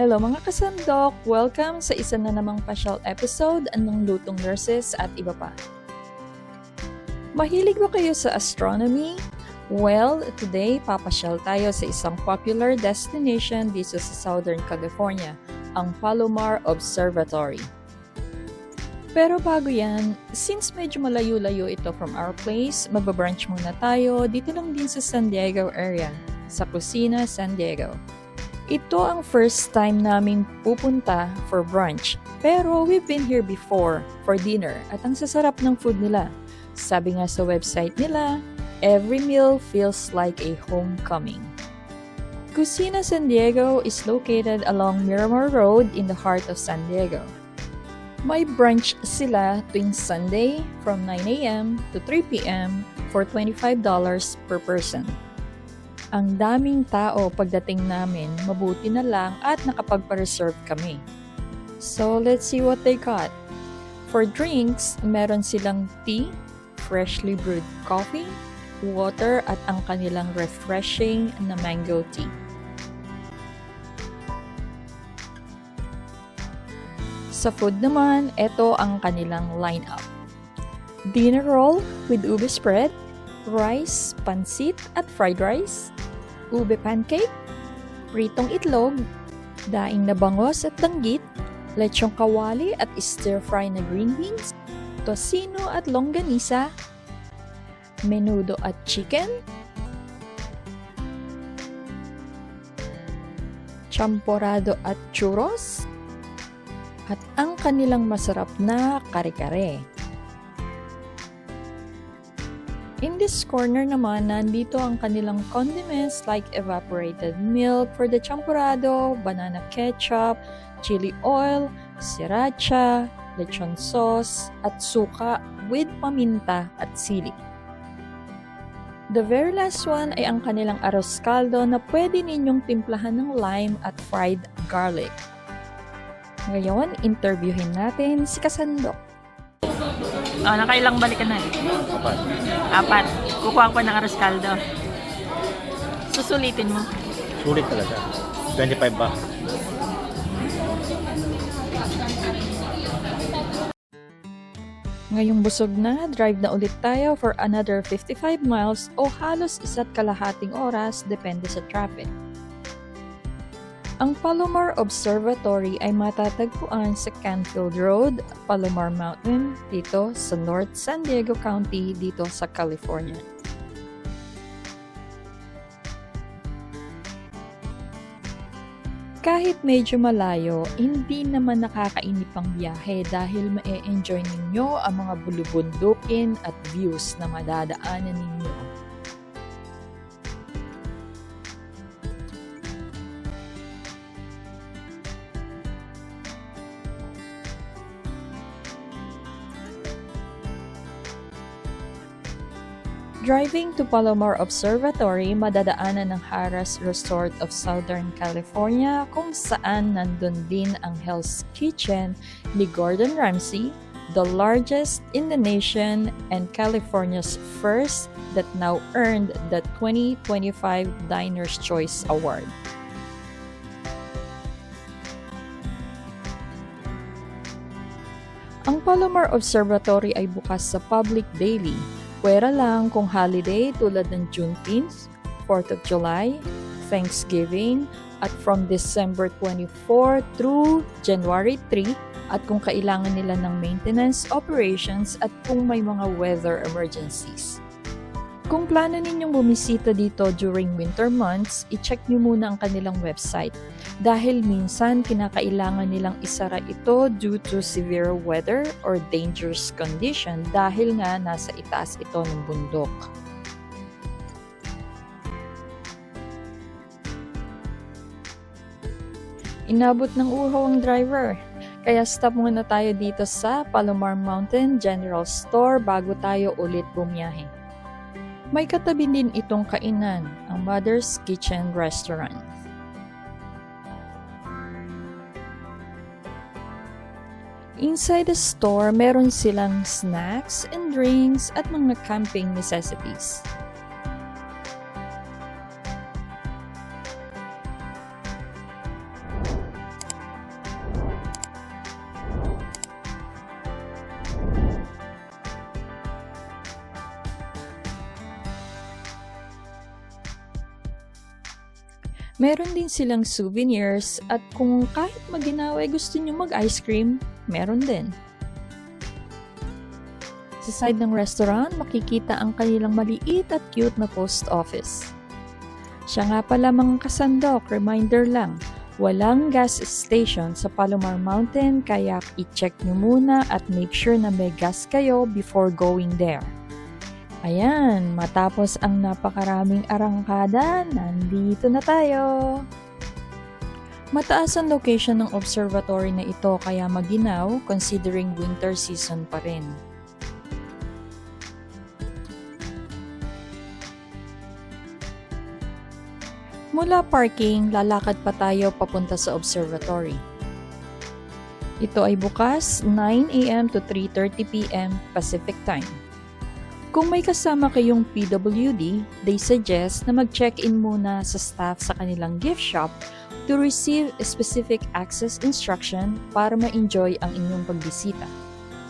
Hello mga kasandok! Welcome sa isa na namang pasyal episode ng Lutong Nurses at iba pa. Mahilig ba kayo sa astronomy? Well, today papasyal tayo sa isang popular destination dito sa Southern California, ang Palomar Observatory. Pero bago yan, since medyo malayo-layo ito from our place, magbabranch muna tayo dito lang din sa San Diego area, sa Cosina, San Diego. Ito ang first time naming pupunta for brunch. Pero we've been here before for dinner at ang sasarap ng food nila. Sabi nga sa website nila, every meal feels like a homecoming. Cosina San Diego is located along Miramar Road in the heart of San Diego. May brunch sila tuwing Sunday from 9 a.m. to 3 p.m. for $25 per person. Ang daming tao pagdating namin, mabuti na lang at nakapagpa-reserve kami. So, let's see what they got. For drinks, meron silang tea, freshly brewed coffee, water at ang kanilang refreshing na mango tea. Sa food naman, ito ang kanilang lineup. Dinner roll with ube spread, rice, pansit at fried rice, ube pancake, pritong itlog, daing na bangos at danggit, lechong kawali at stir-fry na green beans, tocino at longganisa, menudo at chicken, champorado at churros, at ang kanilang masarap na kare-kare. In this corner naman, nandito ang kanilang condiments like evaporated milk for the champorado, banana ketchup, chili oil, sriracha, lechon sauce, at suka with paminta at sili. The very last one ay ang kanilang arroz caldo na pwede ninyong timplahan ng lime at fried garlic. Ngayon, interviewin natin si Kasandok. Nakailang balik ka na eh? Apat. Kukuha ko ng arroz caldo. Susulitin mo. Sulit talaga. 25 ba? Ngayong busog na, drive na ulit tayo for another 55 miles o halos 1.5 oras depende sa traffic. Ang Palomar Observatory ay matatagpuan sa Canfield Road, Palomar Mountain, dito sa North San Diego County, dito sa California. Kahit medyo malayo, hindi naman nakakainip ang biyahe dahil ma-enjoy ninyo ang mga bulubundukin at views na madadaanan ninyo. Driving to Palomar Observatory, madadaanan ng Harrah's Resort of Southern California kung saan nandun din ang Hell's Kitchen ni Gordon Ramsay, the largest in the nation and California's first that now earned the 2025 Diner's Choice Award. Ang Palomar Observatory ay bukas sa public daily. Pwera lang kung holiday tulad ng Juneteenth, 4th of July, Thanksgiving, at from December 24 through January 3, at kung kailangan nila ng maintenance operations at kung may mga weather emergencies. Kung plano ninyong bumisita dito during winter months, i-check nyo muna ang kanilang website dahil minsan kinakailangan nilang isara ito due to severe weather or dangerous condition dahil nga nasa itaas ito ng bundok. Inabot ng uhaw ang driver, kaya stop muna tayo dito sa Palomar Mountain General Store bago tayo ulit bumiyahe. May katabi din itong kainan, ang Mother's Kitchen Restaurant. Inside the store, meron silang snacks and drinks at mga camping necessities. Meron din silang souvenirs at kung kahit maginaw ay gusto nyo mag-ice cream, meron din. Sa side ng restaurant, makikita ang kanilang maliit at cute na post office. Siya nga pala mga kasandok, reminder lang, walang gas station sa Palomar Mountain kaya i-check nyo muna at make sure na may gas kayo before going there. Ayan, matapos ang napakaraming arangkada, nandito na tayo! Mataas ang location ng observatory na ito kaya maginaw considering winter season pa rin. Mula parking, lalakad pa tayo papunta sa observatory. Ito ay bukas 9 a.m. to 3:30 p.m. Pacific Time. Kung may kasama kayong PWD, they suggest na mag-check-in muna sa staff sa kanilang gift shop to receive specific access instruction para ma-enjoy ang inyong pagbisita.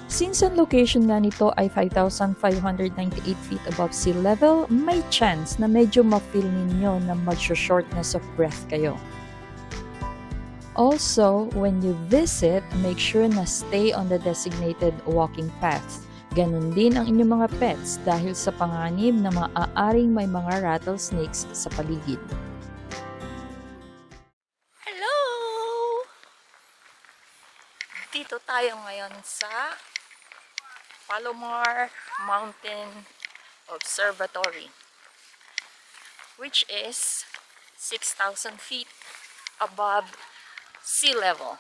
Since ang location nga nito ay 5,598 feet above sea level, may chance na medyo ma-feel ninyo na mag-shortness of breath kayo. Also, when you visit, make sure na stay on the designated walking path. Ganon din ang inyong mga pets dahil sa panganib na maaaring may mga rattlesnakes sa paligid. Hello! Dito tayo ngayon sa Palomar Mountain Observatory, which is 6,000 feet above sea level.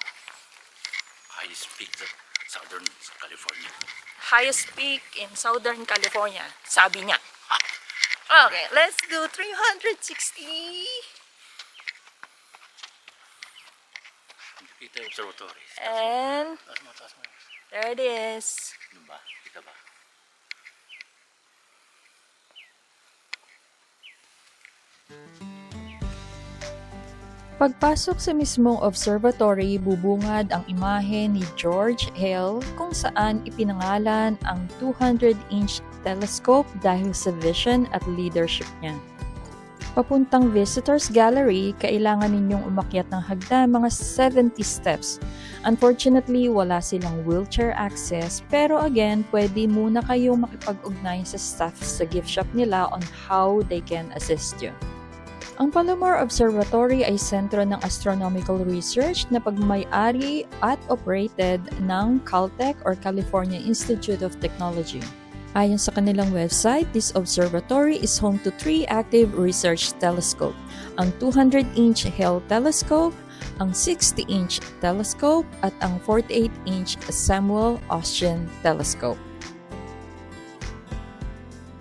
Highest peak sa Southern California. Highest peak in Southern California, sabi niya. Okay, let's do 360. Kita yung observatory. And Taas mo. there it is. Ano ba? Kita ba? Pagpasok sa mismong observatory, bubungad ang imahe ni George Hale kung saan ipinangalan ang 200-inch telescope dahil sa vision at leadership niya. Papuntang Visitors Gallery, kailangan ninyong umakyat ng hagdan mga 70 steps. Unfortunately, wala silang wheelchair access pero again, pwede muna kayong makipag-ugnay sa staff sa gift shop nila on how they can assist you. Ang Palomar Observatory ay sentro ng astronomical research na pagmay-ari at operated ng Caltech or California Institute of Technology. Ayon sa kanilang website, this observatory is home to 3 active research telescopes, ang 200-inch Hale telescope, ang 60-inch telescope, at ang 48-inch Samuel Oschin telescope.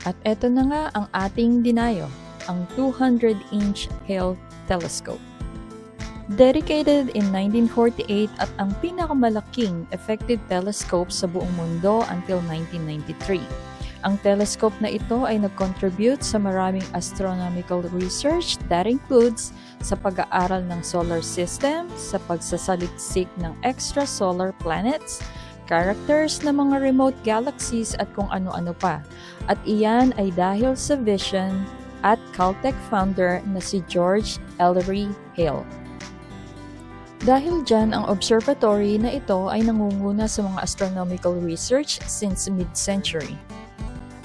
At eto na nga ang ating dinayo, ang 200-inch Hale telescope. Dedicated in 1948 at ang pinakamalaking effective telescope sa buong mundo until 1993. Ang telescope na ito ay nag-contribute sa maraming astronomical research that includes sa pag-aaral ng solar system, sa pagsasaliksik ng extrasolar planets, characters ng mga remote galaxies at kung ano-ano pa. At iyan ay dahil sa vision at Caltech founder na si George Ellery Hale. Dahil dyan, ang observatory na ito ay nangunguna sa mga astronomical research since mid-century.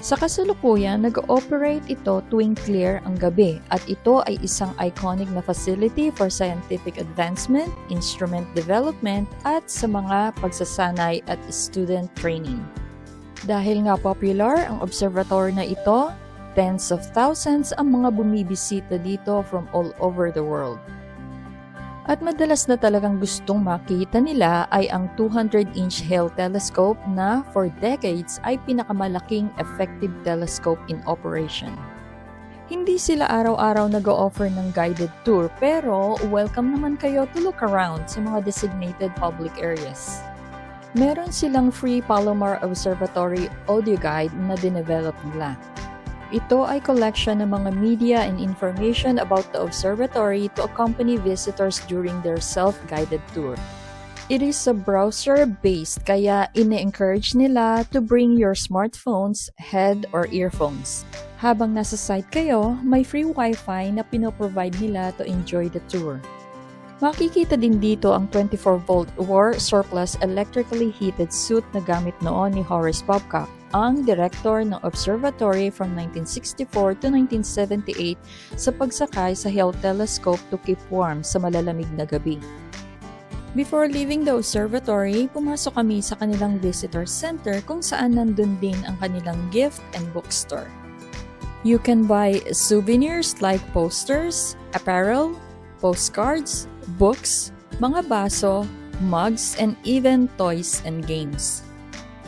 Sa kasalukuyan, nag-ooperate ito tuwing clear ang gabi at ito ay isang iconic na facility for scientific advancement, instrument development at sa mga pagsasanay at student training. Dahil nga popular ang observatory na ito, tens of thousands ang mga bumibisita dito from all over the world. At madalas na talagang gustong makita nila ay ang 200-inch Hale telescope na for decades ay pinakamalaking effective telescope in operation. Hindi sila araw-araw nag-o-offer ng guided tour pero welcome naman kayo to look around sa mga designated public areas. Meron silang free Palomar Observatory audio guide na dinevelop nila. Ito ay collection ng mga media and information about the observatory to accompany visitors during their self-guided tour. It is a browser-based kaya ine-encourage nila to bring your smartphones, head, or earphones. Habang nasa site kayo, may free wifi na pinoprovide nila to enjoy the tour. Makikita din dito ang 24-volt war surplus electrically heated suit na gamit noon ni Horace Babcock, ang director ng observatory from 1964 to 1978 sa pagsakay sa Hale telescope to keep warm sa malalamig na gabi. Before leaving the observatory, pumasok kami sa kanilang visitor center kung saan nandun din ang kanilang gift and bookstore. You can buy souvenirs like posters, apparel, postcards, books, mga baso, mugs, and even toys and games.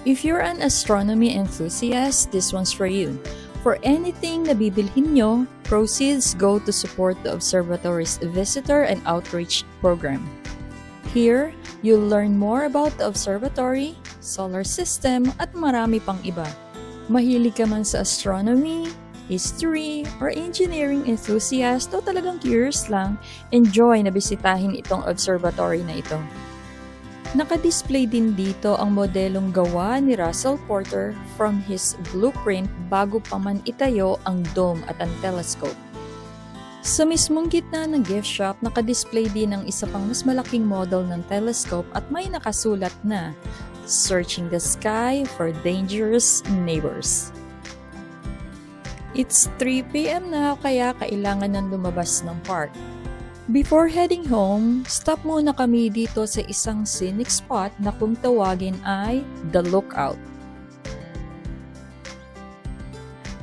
If you're an astronomy enthusiast, this one's for you. For anything na bibilhin nyo, proceeds go to support the observatory's visitor and outreach program. Here, you'll learn more about the observatory, solar system, at marami pang iba. Mahilig ka man sa astronomy, history, or engineering enthusiast o talagang curious lang, enjoy na bisitahin itong observatory na ito. Naka-display din dito ang modelong gawa ni Russell Porter from his blueprint bago pa man itayo ang dome at ang telescope. Sa mismong gitna ng gift shop, naka-display din ang isa pang mas malaking model ng telescope at may nakasulat na "Searching the Sky for Dangerous Neighbors." It's 3 p.m. na kaya kailangan nang lumabas ng park. Before heading home, stop muna kami dito sa isang scenic spot na kung tawagin ay The Lookout.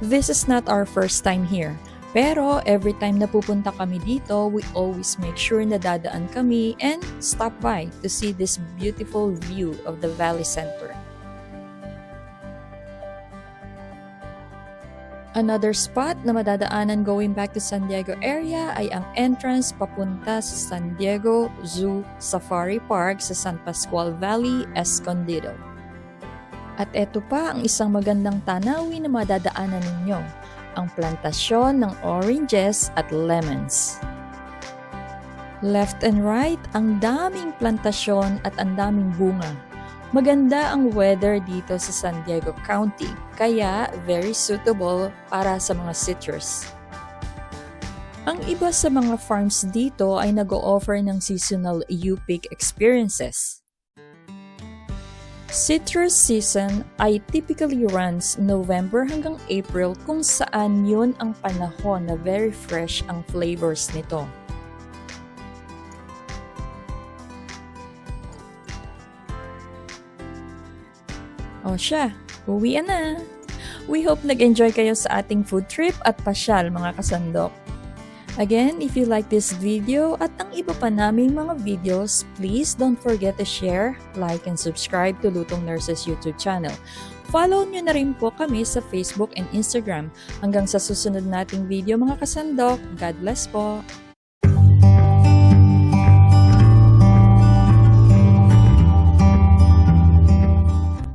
This is not our first time here, pero every time na pupunta kami dito, we always make sure na dadaan kami and stop by to see this beautiful view of the valley center. Another spot na madadaanan going back to San Diego area ay ang entrance papunta sa San Diego Zoo Safari Park sa San Pascual Valley, Escondido. At eto pa ang isang magandang tanawin na madadaanan ninyo, ang plantasyon ng oranges at lemons. Left and right, ang daming plantasyon at ang daming bunga. Maganda ang weather dito sa San Diego County, kaya very suitable para sa mga citrus. Ang iba sa mga farms dito ay nag-o-offer ng seasonal U-Pick experiences. Citrus season ay typically runs November hanggang April kung saan yun ang panahon na very fresh ang flavors nito. O siya, uwian na! We hope nag-enjoy kayo sa ating food trip at pasyal mga kasandok. Again, if you like this video at ang iba pa naming mga videos, please don't forget to share, like, and subscribe to Lutong Nurses YouTube channel. Follow nyo na rin po kami sa Facebook and Instagram. Hanggang sa susunod nating video mga kasandok, God bless po!